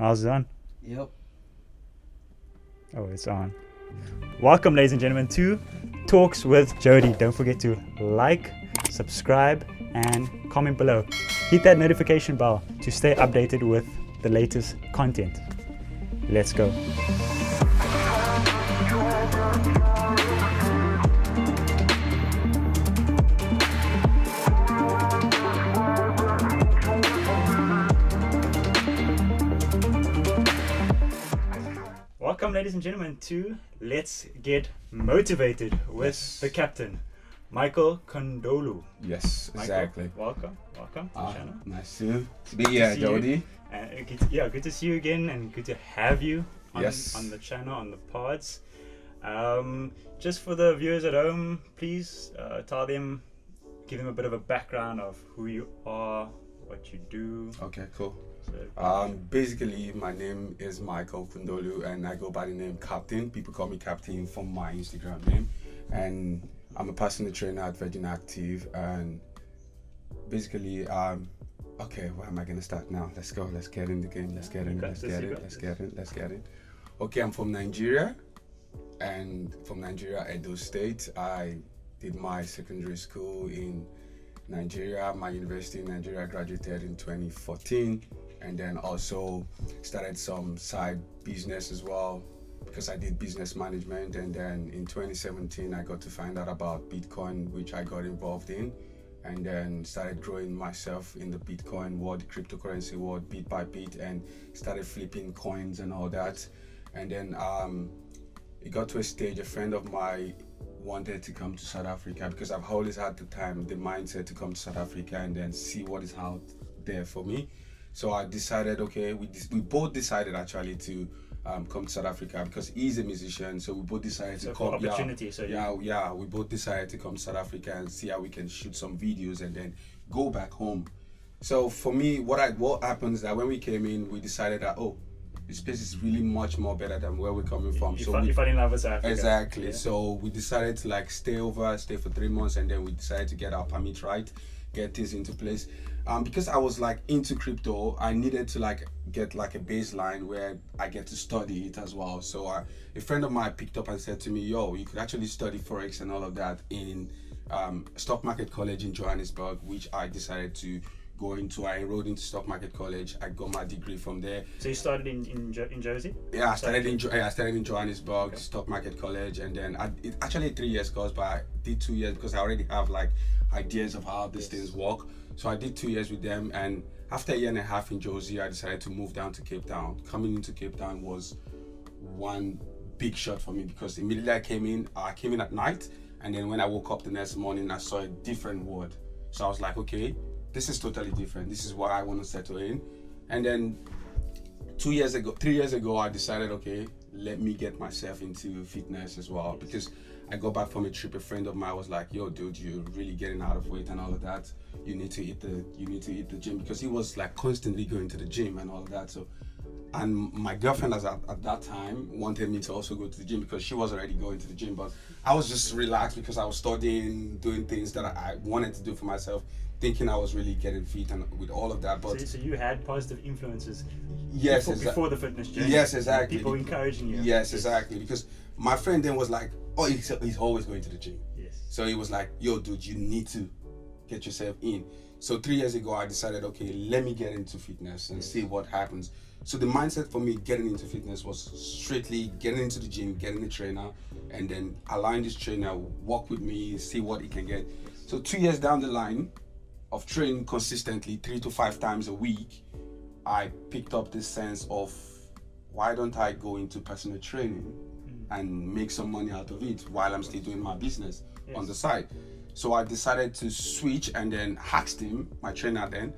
How's it on? Yep. Oh, it's on. Welcome, ladies and gentlemen, to Talks with Jody. Don't forget to like, subscribe, and comment below. Hit that notification bell to stay updated with the latest content. Let's go. Welcome, ladies and gentlemen, to Let's Get Motivated with the captain, Michael Kondolu. Yes, Michael, exactly. welcome to the channel. Nice to be here, see you. Jody. Good to see you again, and good to have you on, Yes. on the channel, on the pods. Just for the viewers at home, please give them a bit of a background of who you are, what you do. Okay, cool. So, Basically, my name is Michael Kundolu, and I go by the name Captain. People call me Captain from my Instagram name, and I'm a personal trainer at Virgin Active. And basically, okay, where am I gonna start now? Let's go. Let's get in the game. Let's get in. Let's get in. Okay, I'm from Nigeria, and from Nigeria, Edo State. I did my secondary school in Nigeria. My university in Nigeria graduated in 2014, and then also started some side business as well because I did business management. And then in 2017 I got to find out about Bitcoin, which I got involved in, and then started growing myself in the Bitcoin world, cryptocurrency world, bit by bit, and started flipping coins and all that. And then it got to a stage, a friend of mine wanted to come to South Africa because I've always had the mindset to come to South Africa and then see what is out there for me. So I decided, okay, we both decided actually to come to South Africa because he's a musician. So we both decided to come. Opportunity. We both decided to come to South Africa and see how we can shoot some videos and then go back home. So for me, what happens is that when we came in, we decided that this place is really much more better than where we're coming from. You fell in love with South Africa. Exactly. Yeah. So we decided to stay for 3 months, and then we decided to get our permit right, get this into place. Because I was into crypto, I needed to get a baseline where I get to study it as well. So a friend of mine picked up and said to me, "Yo, you could actually study forex and all of that in Stock Market College in Johannesburg," which I decided to go into. I enrolled into Stock Market College. I got my degree from there. So you started in Jersey? Yeah, I started in Johannesburg, okay. Stock Market College, and then it actually 3 years course, but I did 2 years because I already have ideas of how these things work. So I did 2 years with them, and after a year and a half in Jozi, I decided to move down to Cape Town. Coming into Cape Town was one big shot for me because immediately I came in at night, and then when I woke up the next morning, I saw a different world. So I was like, okay, this is totally different. This is what I want to settle in. And then 3 years ago, I decided, okay, let me get myself into fitness as well, because I got back from a trip. A friend of mine was like, "Yo, dude, you're really getting out of weight and all of that. You need to hit the gym," because he was constantly going to the gym and all of that. So, and my girlfriend at that time wanted me to also go to the gym because she was already going to the gym, but I was just relaxed because I was studying, doing things that I wanted to do for myself, thinking I was really getting fit and with all of that. But so you had positive influences. Yes, before the fitness journey. Yes, exactly. People encouraging you. Yes, exactly. Because my friend then was like, "Oh, he's always going to the gym." Yes. So he was like, "Yo, dude, you need to get yourself in." So 3 years ago, I decided, okay, let me get into fitness and see what happens. So the mindset for me getting into fitness was straightly getting into the gym, getting a trainer, and then allowing this trainer work with me, see what he can get. So 2 years down the line of training consistently 3 to 5 times a week, I picked up this sense of, why don't I go into personal training and make some money out of it while I'm still doing my business on the side. So I decided to switch, and then asked him, my trainer then,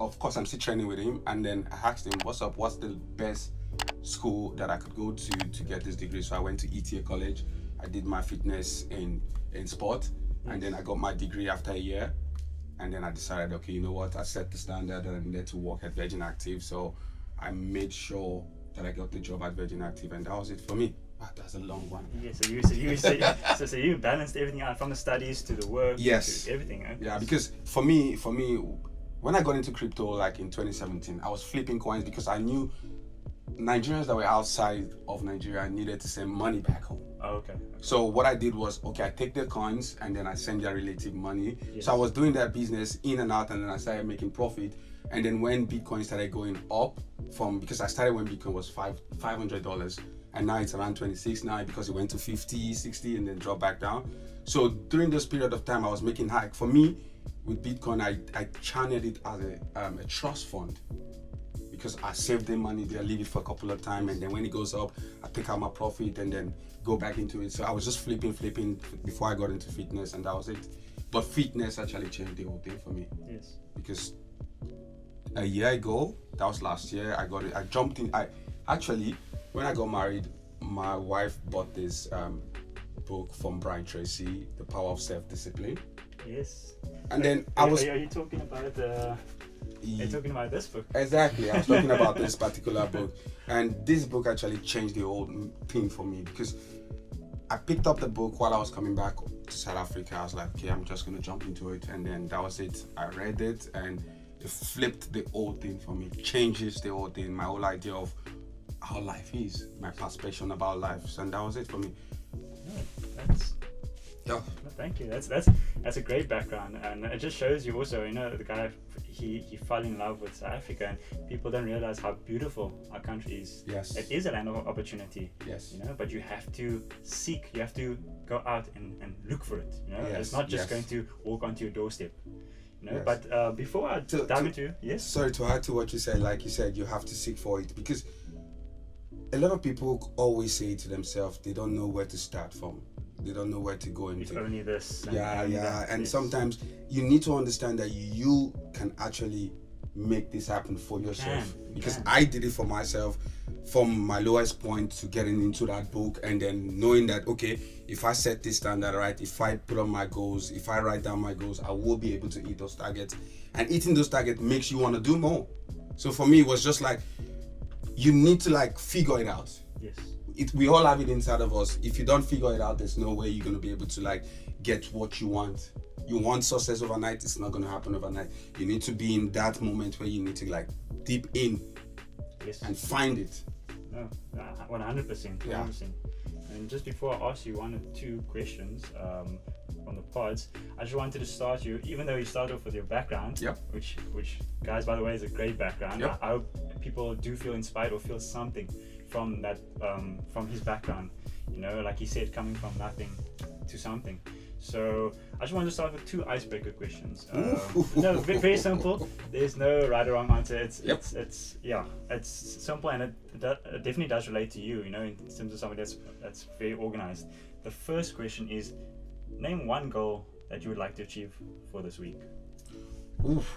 of course I'm still training with him, and then I asked him, what's the best school that I could go to get this degree? So I went to ETA College. I did my fitness in sport, and then I got my degree after a year. And then I decided, okay, you know what? I set the standard that I needed to work at Virgin Active. So I made sure that I got the job at Virgin Active, and that was it for me. That's a long one. Yeah, so you balanced everything out, from the studies to the work, yes, to everything. Huh? Yeah, because for me, when I got into crypto in 2017, I was flipping coins because I knew Nigerians that were outside of Nigeria needed to send money back home. Oh, okay. So what I did was, okay, I take their coins and then I send their relative money. Yes. So I was doing that business in and out, and then I started making profit. And then when Bitcoin started going up because I started when Bitcoin was $500, and now it's around 26 now because it went to 50, 60 and then dropped back down. So during this period of time, I was making high. For me, with Bitcoin, I channeled it as a trust fund, because I save the money there, leave it for a couple of times, and then when it goes up, I take out my profit and then go back into it. So I was just flipping before I got into fitness, and that was it. But fitness actually changed the whole thing for me. Yes. Because a year ago, that was last year, I jumped in. When I got married, my wife bought this book from Brian Tracy, The Power of Self-Discipline. Yes. And then Are you talking about You're talking about this book? Exactly. I was talking about this particular book, and this book actually changed the whole thing for me, because I picked up the book while I was coming back to South Africa. I was like, okay, I'm just gonna jump into it, and then that was it. I read it, and it flipped the whole thing for me. It changes the whole thing, my whole idea of how life is, my perception about life, and that was it for me. No, thank you. That's a great background, and it just shows you also, the guy, he fell in love with South Africa, and people don't realize how beautiful our country is. Yes. It is a land of opportunity. Yes. But you have to seek, you have to go out and look for it. Yes. It's not just going to walk onto your doorstep. Yes. But before I dive into sorry to add to what you said, like you said, you have to seek for it, because a lot of people always say to themselves they don't know where to start from. They don't know where to go into. It's only this. And sometimes you need to understand that you can actually make this happen for yourself. Because I did it for myself, from my lowest point to getting into that book, and then knowing that, okay, if I set this standard right, if I put on my goals, if I write down my goals, I will be able to hit those targets. And hitting those targets makes you want to do more. So for me, it was just like, you need to figure it out. Yes. We all have it inside of us. If you don't figure it out, there's no way you're going to be able to get what you want. You want success overnight, it's not going to happen overnight. You need to be in that moment where you need to deep in and find it. No, 100%. Yeah. 100%. And just before I ask you one or two questions from the pods, I just wanted to start you, even though you started off with your background, Yep. which guys, by the way, is a great background. Yep. I hope people do feel inspired or feel something from that, from his background. Like he said, coming from nothing to something. So I just wanted to start with two icebreaker questions. No, very simple. There's no right or wrong answer. It's simple, and it definitely does relate to you. In terms of somebody that's very organized. The first question is, name one goal that you would like to achieve for this week.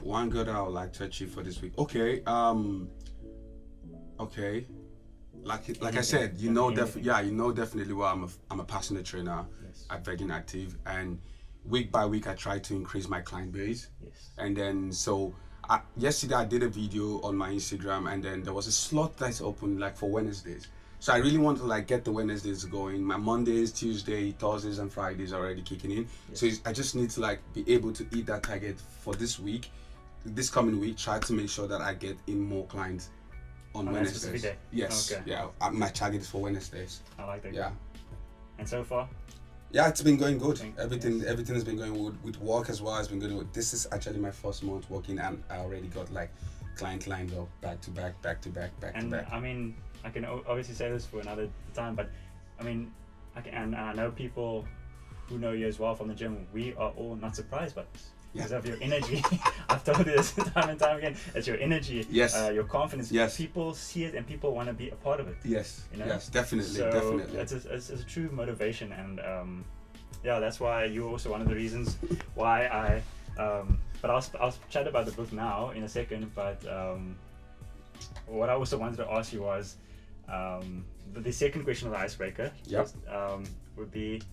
One goal that I would like to achieve for this week. Okay. Like I said, definitely well, I'm a personal trainer at Virgin Active, and week by week I try to increase my client base. Yes. And then yesterday I did a video on my Instagram, and then there was a slot that's open for Wednesdays. So I really want to get the Wednesdays going. My Mondays, Tuesday, Thursdays and Fridays are already kicking in. Yes. So I just need to be able to hit that target for this week, this coming week. Try to make sure that I get in more clients on Wednesdays. Day. Yes. Okay. Yeah. My target is for Wednesdays. I like that. Yeah. And so far? Yeah, it's been going good. Everything has been going good with work as well. It's been good. This is actually my first month working, and I already got client lined up back to back. And I mean, I can obviously say this for another time, but I mean, I know people who know you as well from the gym. We are all not surprised, but because of your energy. I've told you this time and time again. It's your energy, your confidence. Yes. People see it and people want to be a part of it. Yes. Yes, definitely. So definitely. It's a true motivation, and that's why you're also one of the reasons why I. But I'll chat about the book now in a second. But what I also wanted to ask you was, the second question of the icebreaker would be: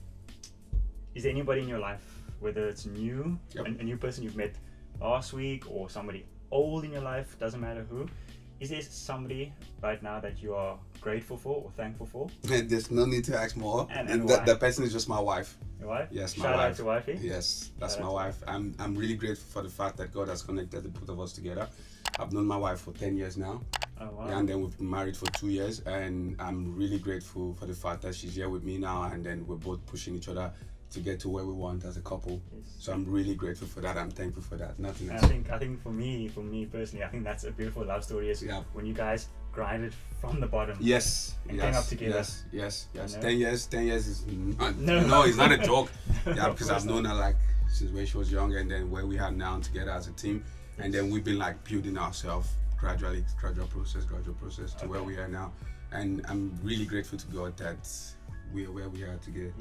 is there anybody in your life, whether it's new, a new person you've met last week, or somebody old in your life, doesn't matter who, is there somebody right now that you are grateful for or thankful for? There's no need to ask more. And the person is just my wife. Your wife? Yes, my wife. Shout wife. out to wifey? Yes, that's my wife. I'm really grateful for the fact that God has connected the both of us together. I've known my wife for 10 years now. Oh, wow. Yeah, and then we've been married for 2 years, and I'm really grateful for the fact that she's here with me now, and then we're both pushing each other to get to where we want as a couple. Yes. So I'm really grateful for that. I'm thankful for that. Nothing And else. I think for me personally, I think that's a beautiful love story. Is Yeah. when you guys grinded from the bottom. Yes. And yes, came up together. Yes. You know? 10 years. 10 years is not, No. no, it's not a joke. Yeah, Of because course I've known not. her like since when she was younger, and then where we are now together as a team, and then we've been like building ourselves gradual process to where Okay. we are now, and I'm really grateful to God that we are where we are today.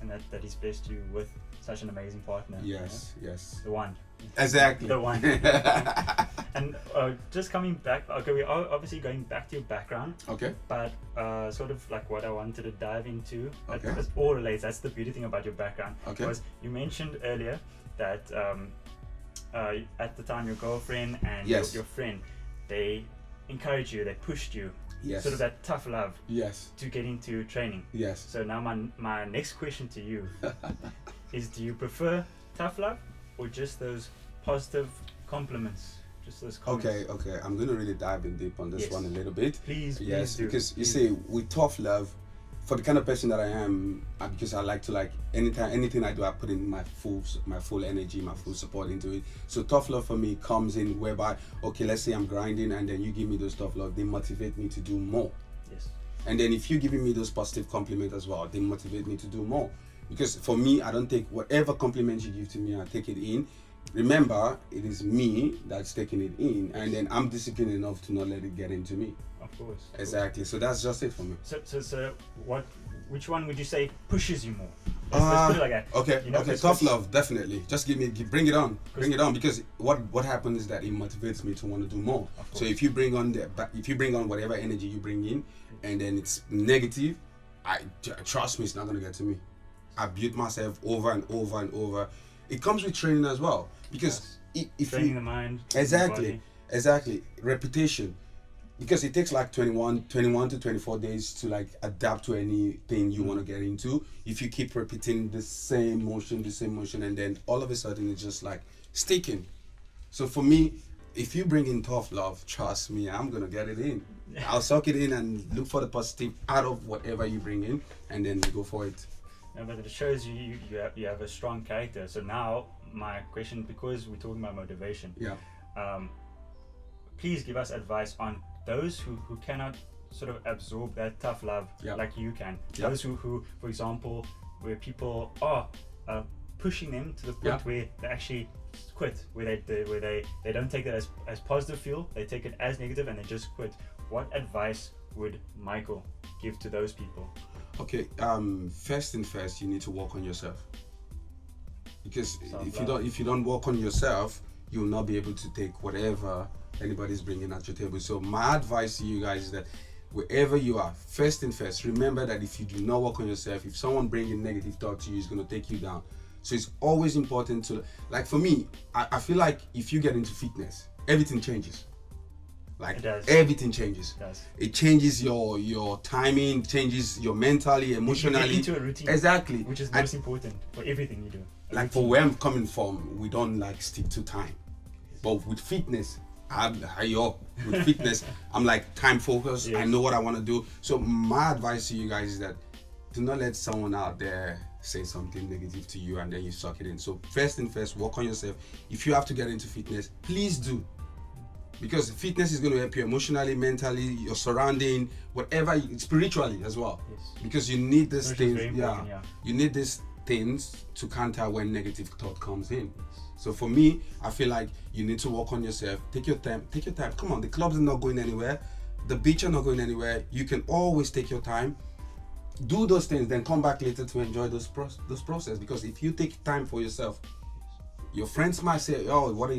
And that He's blessed you with such an amazing partner. you Yes. know? The one. Exactly. The one. And just coming back, okay, we are obviously going back to your background, Okay. but sort of like what I wanted to dive into, Okay. it all relates. That's the beauty thing about your background. Okay. Was you mentioned earlier that at the time your girlfriend and Yes. your friend, they encouraged you, they pushed you, Yes. sort of that tough love Yes. to get into training. Yes. So now my next question to you is, do you prefer tough love or just those positive compliments? Just those comments? Okay. I'm gonna really dive in deep on this Yes. one a little bit. Please Yes, do. because you Please see, with tough love, for the kind of person that I am, because I like to anything I do, I put in my full energy, my full support into it. So tough love for me comes in whereby, okay, let's say I'm grinding, and then you give me those tough love, they motivate me to do more. Yes. And then if you're giving me those positive compliments as well, they motivate me to do more. Because for me, I don't take whatever compliment you give to me, I take it in. Remember, it is me that's taking it in, and then I'm disciplined enough to not let it get into me. Of course. Exactly. So that's just it for me. So which one would you say pushes you more? Let's put it like that. Okay, You know, okay, 'cause- tough love, definitely. Just bring it on, because what happens is that it motivates me to want to do more. Of So course. if you bring on whatever energy you bring in, and then it's negative, trust me, it's not gonna get to me. I built myself over and over and over. It comes with training as well, because if Training you the mind. exactly, the body. repetition. Because it takes like 21 to 24 days to like adapt to anything you want to get into. If you keep repeating the same motion, and then all of a sudden it's just like sticking. So for me, if you bring in tough love, trust me, I'm gonna get it in. I'll suck it in and look for the positive out of whatever you bring in, and then go for it. No, but it shows you have a strong character. So now my question, because we're talking about motivation, Yeah. please give us advice on those who cannot sort of absorb that tough love Yeah. like you can. Yeah. Those who, for example, where people are pushing them to the point Yeah. where they actually quit, where they don't take that as positive fuel, they take it as negative and they just quit. What advice would Michael give to those people? Okay. First, you need to work on yourself. Because Self-love. if you don't work on yourself, you'll not be able to take whatever anybody's bringing at your table. So my advice to you guys is that wherever you are, first, remember that if you do not work on yourself, if someone bringing negative thought to you, it's going to take you down. So it's always important to, like for me, I feel like if you get into fitness, everything changes. Like It does. everything changes. It does. It changes your timing, changes your mentally, emotionally. You get into a routine. Exactly. Which is And, most important for everything you do. A like for routine. where I'm coming from, we don't like stick to time. But with fitness, with fitness, I'm like time focused. Yes. I know what I want to do. So my advice to you guys is that do not let someone out there say something negative to you and then you suck it in. So first, work on yourself. If you have to get into fitness, please do. Because fitness is going to help you emotionally, mentally, your surrounding, whatever, spiritually as well. Yes. Because you need these Which is things. very important, yeah. You need these things to counter when negative thought comes in. So for me, I feel like you need to work on yourself. Take your time. Come on, the clubs are not going anywhere. The beach are not going anywhere. You can always take your time. Do those things, then come back later to enjoy those process. Because if you take time for yourself, your friends might say, "Oh, what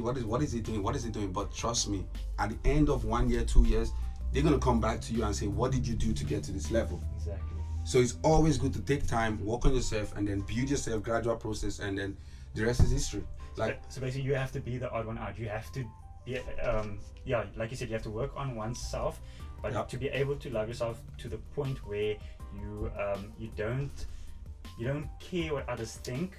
is he doing? What is he doing?" But trust me, at the end of 1 year, 2 years, they're gonna come back to you and say, "What did you do to get to this level?" Exactly. So it's always good to take time, work on yourself, and then build yourself, gradual process, and then the rest is history. Like So basically, you have to be the odd one out. You have to be, like you said, you have to work on oneself, but Yeah. to be able to love yourself to the point where you don't care what others think,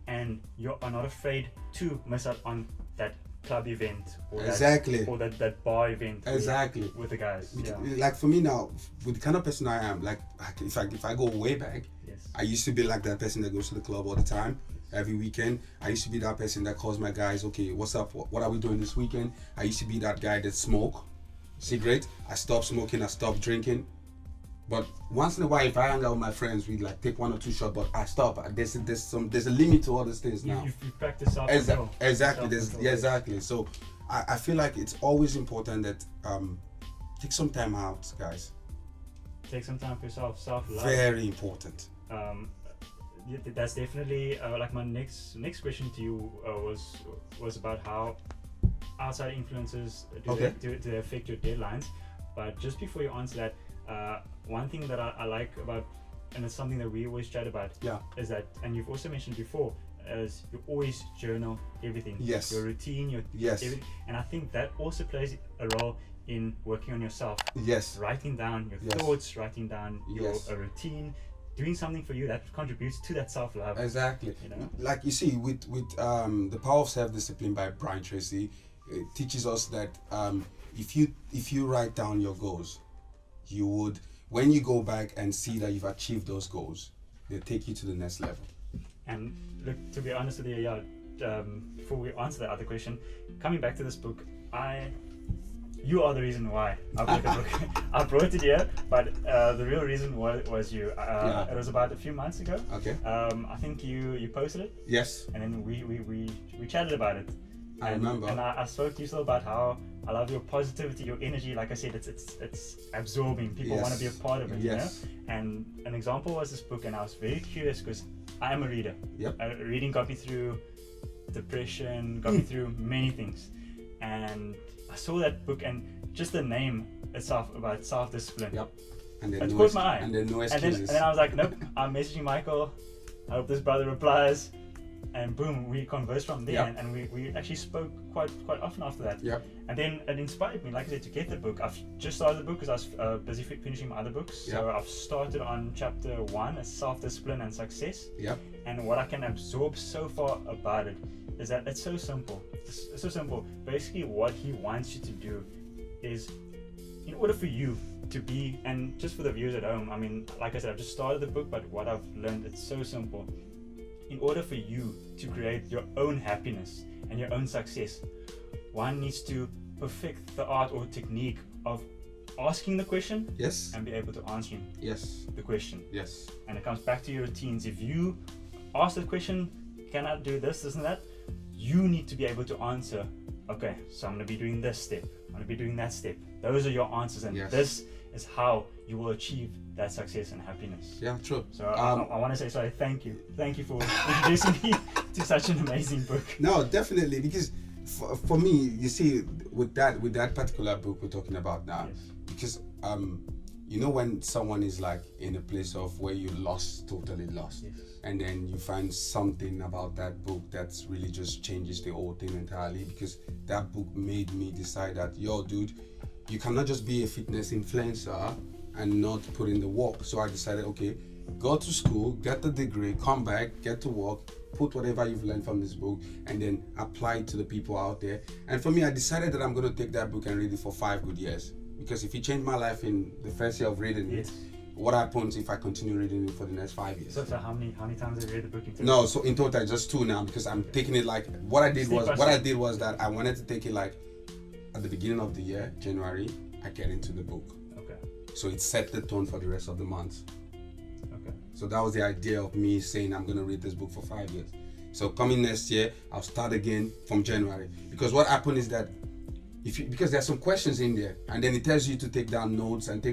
and you are not afraid to miss out on that club event or Exactly. that bar event Exactly. with the guys. Yeah. Like for me now, with the kind of person I am, like if I go way back, Yes. I used to be like that person that goes to the club all the time, every weekend. I used to be that person that calls my guys, okay, what's up? What are we doing this weekend? I used to be that guy that smoke cigarette. I stopped smoking. I stopped drinking. But once in a while, if I hang out with my friends, we like take 1 or 2 shots. But I stop. There's a limit to all these things now. You practice self-control. Exactly. Self-control. Exactly. So I feel like it's always important that take some time out, guys. Take some time for yourself. Self-love. Very important. That's definitely like my next question to you was about how outside influences do they affect your deadlines. But just before you answer that, one thing that I like about, and it's something that we always chat about, is that, and you've also mentioned before, is you always journal everything. Yes. Your routine, everything, and I think that also plays a role in working on yourself. Yes. Writing down your thoughts, writing down your routine, doing something for you that contributes to that self-love. Exactly. You know? Like you see, with The Power of Self-Discipline by Brian Tracy, it teaches us that if you write down your goals, you would, when you go back and see that you've achieved those goals, they take you to the next level. And look, to be honest with you, before we answer the other question, coming back to this book, you are the reason why I bought the book. I brought it here, but the real reason was you. It was about a few months ago. Okay. I think you posted it. Yes. And then we chatted about it. I remember. And I spoke to you still about how I love your positivity, your energy. Like I said, it's absorbing. People want to be a part of it, you know? And an example was this book, and I was very curious because I am a reader. Yep. Reading got me through depression, got me through many things. And I saw that book, and just the name itself about self-discipline. Yep. And then it caught my eye. And then no excuses. And then I was like, nope, I'm messaging Michael. I hope this brother replies. And boom, we conversed from there, and we actually spoke quite often after that. Yep. And then it inspired me, like I said, to get the book. I've just started the book because I was busy finishing my other books. Yep. So I've started on chapter 1, as self-discipline and success. Yep. And what I can absorb so far about it is that it's so simple. It's so simple. Basically, what he wants you to do is, in order for you to be, and just for the viewers at home, I mean, like I said, I've just started the book, but what I've learned, it's so simple. In order for you to create your own happiness and your own success, one needs to perfect the art or technique of asking the question and be able to answer the question. Yes. And it comes back to your routines. If you ask the question, can I do this and that? You need to be able to answer, okay, so I'm going to be doing this step. I'm going to be doing that step. Those are your answers, and this is how you will achieve that success and happiness. Yeah, true. So I want to say sorry, thank you for introducing me to such an amazing book. No, definitely, because for me, you see, with that particular book we're talking about now, because you know, when someone is like in a place of where you totally lost, and then you find something about that book that's really just changes the whole thing entirely, because that book made me decide that, yo, dude, you cannot just be a fitness influencer and not put in the work. So I decided, okay, go to school, get the degree, come back, get to work, put whatever you've learned from this book, and then apply it to the people out there. And for me, I decided that I'm going to take that book and read it for 5 good years. Because if it changed my life in the first year of reading it, what happens if I continue reading it for the next 5 years? So how many times have you read the book in total? No, so in total just 2 now, because I'm taking it like, what I did was that I wanted to take it like at the beginning of the year, January, I get into the book. Okay. So it set the tone for the rest of the month. Okay. So that was the idea of me saying I'm going to read this book for 5 years. So coming next year, I'll start again from January. Because what happened is that because there's some questions in there, and then it tells you to take down notes and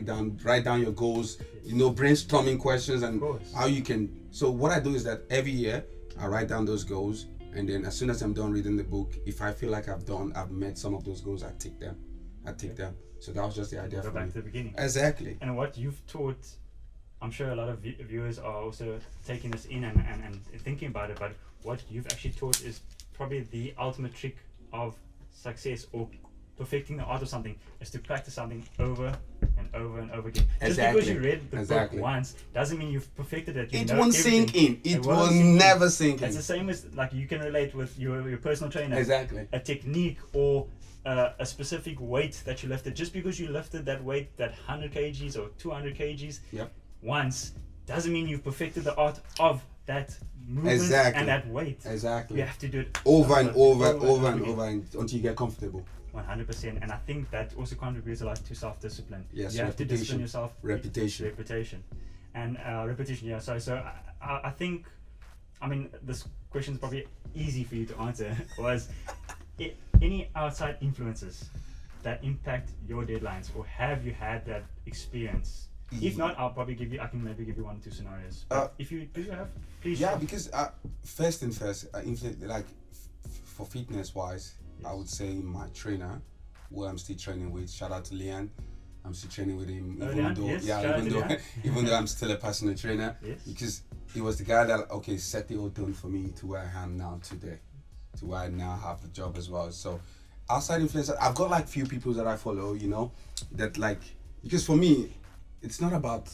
write down your goals, brainstorming questions and how you can. So what I do is that every year I write down those goals, and then as soon as I'm done reading the book, if I feel like I've met some of those goals, I tick them. So that was just the idea. Go back to the beginning. Exactly. And what you've taught, I'm sure a lot of viewers are also taking this in and thinking about it, but what you've actually taught is probably the ultimate trick of success or perfecting the art of something, is to practice something over and and over and over again. Just Exactly. because you read the Exactly. book once doesn't mean you've perfected it. You It know won't everything. sink in. It will won't sink in. never sink in. It's the same as like you can relate with your personal trainer. Exactly. A technique or a specific weight that you lifted. Just because you lifted that weight, that 100 kgs or 200 kgs Yep. once, doesn't mean you've perfected the art of that movement Exactly. and that weight. Exactly. You have to do it Over and over again. until you get comfortable. 100%, and I think that also contributes a lot to self-discipline. Yes, you have to discipline reputation. yourself. Reputation. And repetition. Yeah. So I think, I mean, this question is probably easy for you to answer. Was any outside influences that impact your deadlines, or have you had that experience? If not, I can maybe give you 1 or 2 scenarios. But if you do have, please. Yeah, share. because first, like for fitness wise, I would say my trainer, who I'm still training with. Shout out to Leanne. I'm still training with him, even though I'm still a personal trainer. Yes. Because he was the guy that set the whole tone for me to where I am now today, to where I now have the job as well. So outside influencer, I've got like few people that I follow, that like, because for me, it's not about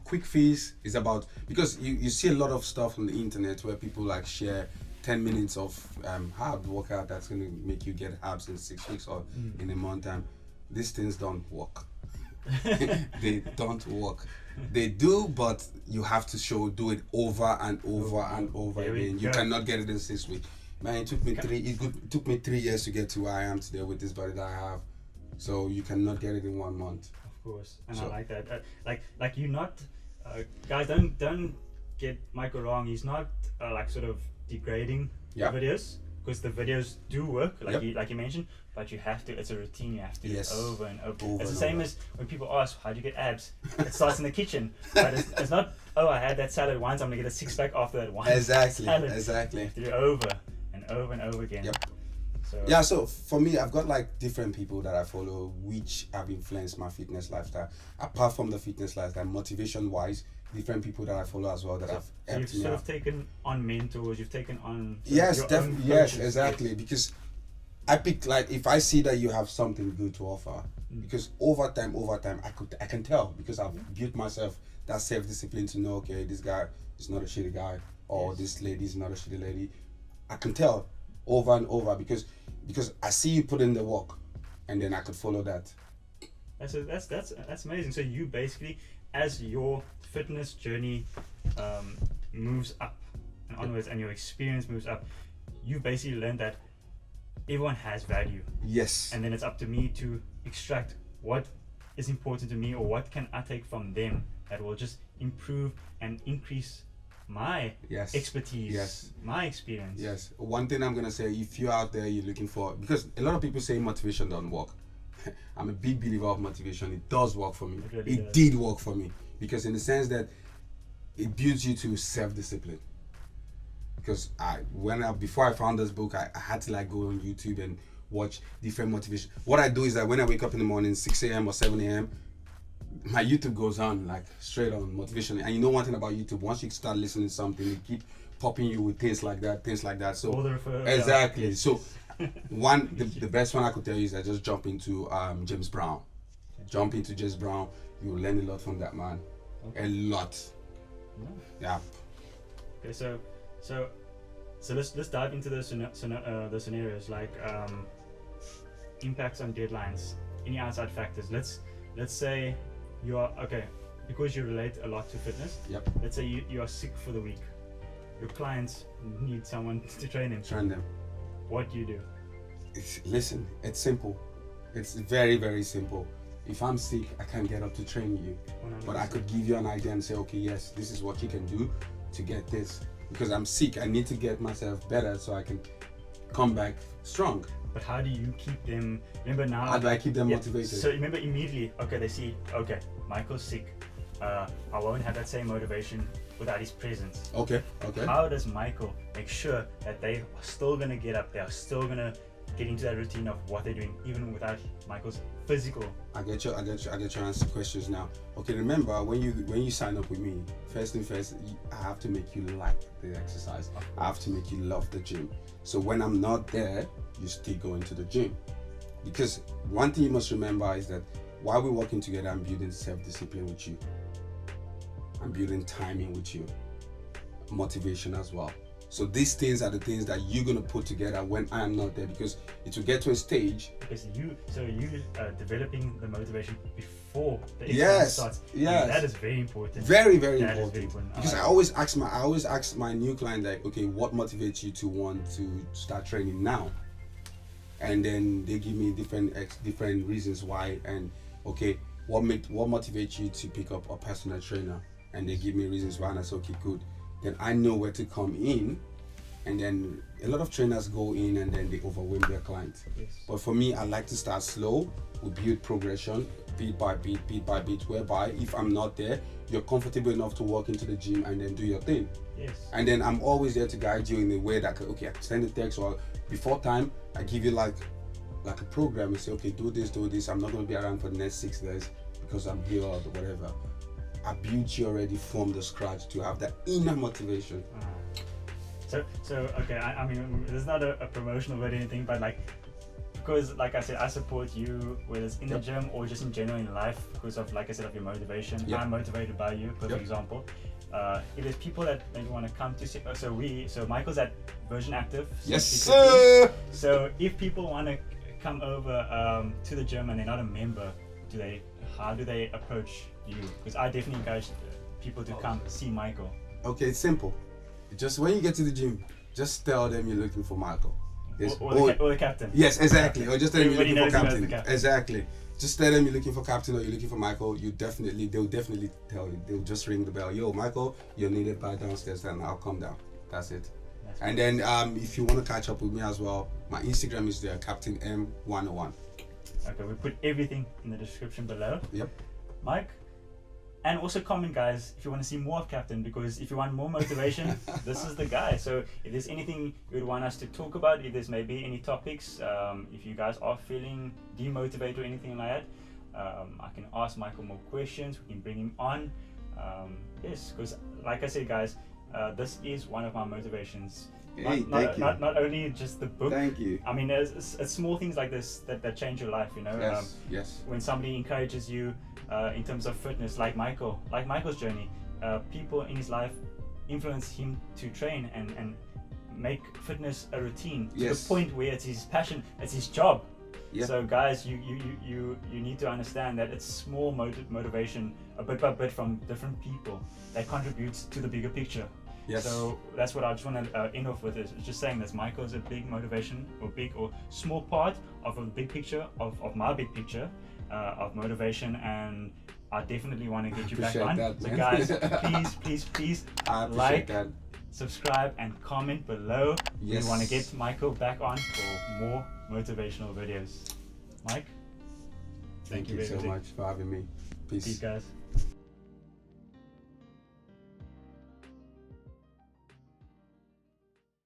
quick fix. It's about, because you see a lot of stuff on the internet where people like share 10 minutes of hard workout that's going to make you get abs in 6 weeks or in a month time. These things don't work. They don't work. They do, but you have to do it over and over and over again. You cannot get it in 6 weeks. Man, it took me three years to get to where I am today with this body that I have. So you cannot get it in 1 month. Of course, and I like that. Like you're not, guys. Don't get Michael wrong. He's not like sort of degrading the videos, because the videos do work, like you mentioned. But you have to. It's a routine. You have to do it over and over. It's the same as when people ask, "How do you get abs?" It starts in the kitchen, but it's not. Oh, I had that salad once. I'm gonna get a 6-pack after that one. Exactly. Salad. Exactly. You have to do it over and over and over again. Yep. So, so for me, I've got like different people that I follow which have influenced my fitness lifestyle. Apart from the fitness lifestyle, motivation wise, different people that I follow as well that have helped me you've sort out. of taken on mentors. You've taken on Yes, definitely. yes, exactly. Because I pick, like, if I see that you have something good to offer, because over time, I can tell, because I've built myself that self-discipline to know, okay, this guy is not a shitty guy, or this lady is not a shitty lady. I can tell over and over because I see you put in the work, and then I could follow that. That's amazing. So you basically, as your fitness journey moves up and onwards, and your experience moves up, you basically learned that everyone has value. Yes. And then it's up to me to extract what is important to me, or what can I take from them that will just improve and increase my expertise, my experience. Yes. One thing I'm gonna say, if you're out there, you're looking for, because a lot of people say motivation don't work. I'm a big believer of motivation. It does work for me. It did work for me, because in the sense that it builds you to self-discipline. Because before I found this book, I had to like go on YouTube and watch different motivation. What I do is that when I wake up in the morning, 6 a.m. or 7 a.m., my YouTube goes on like straight on motivation. And you know one thing about YouTube, once you start listening to something, they keep popping you with things like that. So exactly. So the best one I could tell you is I just jump into James Brown. Jump into James Brown. You'll learn a lot from that man. A lot. Yeah. Okay, so let's dive into the scenarios, like impacts on deadlines, any outside factors. Let's say you are because you relate a lot to fitness. Yep. Let's say you are sick for the week. Your clients need someone to train them. Train them. What do you do? Listen, it's simple. It's very, very simple. If I'm sick, I can't get up to train you, 100%. but I could give you an idea and say, okay, yes, this is what you can do to get this. Because I'm sick, I need to get myself better so I can come back strong. But how do you keep them? Remember now. How do I keep them motivated? So remember immediately. Okay, they see. Okay, Michael's sick. I won't have that same motivation without his presence. Okay. How does Michael make sure that they are still gonna get up? They are still gonna get into that routine of what they're doing, even without Michael's physical. I get you answer questions now. Okay, remember when you sign up with me, first thing first, I have to make you like the exercise. I have to make you love the gym. So when I'm not there, you still go into the gym. Because one thing you must remember is that while we're working together, I'm building self-discipline with you. I'm building timing with you, motivation as well. So these things are the things that you're gonna put together when I am not there, because it will get to a stage. Because you developing the motivation before the exercise Yes, starts. yes. That is very important. Very, very That is important. very important. Because I always ask my new client, like, okay, what motivates you to want to start training now? And then they give me different reasons why. And okay, what motivates you to pick up a personal trainer? And they give me reasons why, and I say, okay, good. Then I know where to come in. And then a lot of trainers go in and then they overwhelm their clients. Yes. But for me, I like to start slow. We build progression, beat by beat, whereby if I'm not there, you're comfortable enough to walk into the gym and then do your thing. Yes. And then I'm always there to guide you in a way that, okay, I send a text, or before time, I give you like a program and say, okay, do this. I'm not going to be around for the next 6 days because I'm here or whatever. I built you already from the scratch to have that inner motivation. So okay, I mean, this is not a promotional word or anything, but like, because like I said, I support you, whether it's in the gym or just in general in life, because of, like I said, of your motivation. I'm motivated by you, for example. If there's people that maybe want to come to, so Michael's at Version Active. Yes, sir. So if people want to come over to the gym and they're not a member, how do they approach you? Because I definitely encourage people to come see Michael. Okay, it's simple. Just when you get to the gym, just tell them you're looking for Michael. Or the captain. Yes, exactly. Or just tell them you're Everybody looking for knows him as captain. the captain. Exactly. Just tell them you're looking for captain or you're looking for Michael. They'll definitely tell you. They'll just ring the bell. Yo, Michael, you're needed by downstairs, and I'll come down. That's it. And then if you want to catch up with me as well, my Instagram is there, Captain M101. Okay, we put everything in the description below. Yep. Mike, and also comment, guys, if you want to see more of Captain, because if you want more motivation, this is the guy. So if there's anything you would want us to talk about, if there's maybe any topics, if you guys are feeling demotivated or anything like that, I can ask Michael more questions. We can bring him on. Yes, because like I said, guys, this is one of my motivations. Hey, thank you. Not only just the book. Thank you. I mean, it's small things like this that change your life, you know. Yes, yes. When somebody encourages you in terms of fitness, like Michael's journey, people in his life influence him to train and make fitness a routine to the point where it's his passion, it's his job. Yep. So guys, you need to understand that it's small motivation, a bit by bit from different people that contributes to the bigger picture. Yes. So that's what I just want to end off with, is just saying that Michael is a big motivation, or big or small part of a big picture, of my big picture of motivation, and I definitely want to get you back on. That, so man. guys, please I like, that. subscribe and comment below. Yes. We want to get Michael back on for more motivational videos. Mike, Thank you very so much. much for having me. Peace. Peace, guys.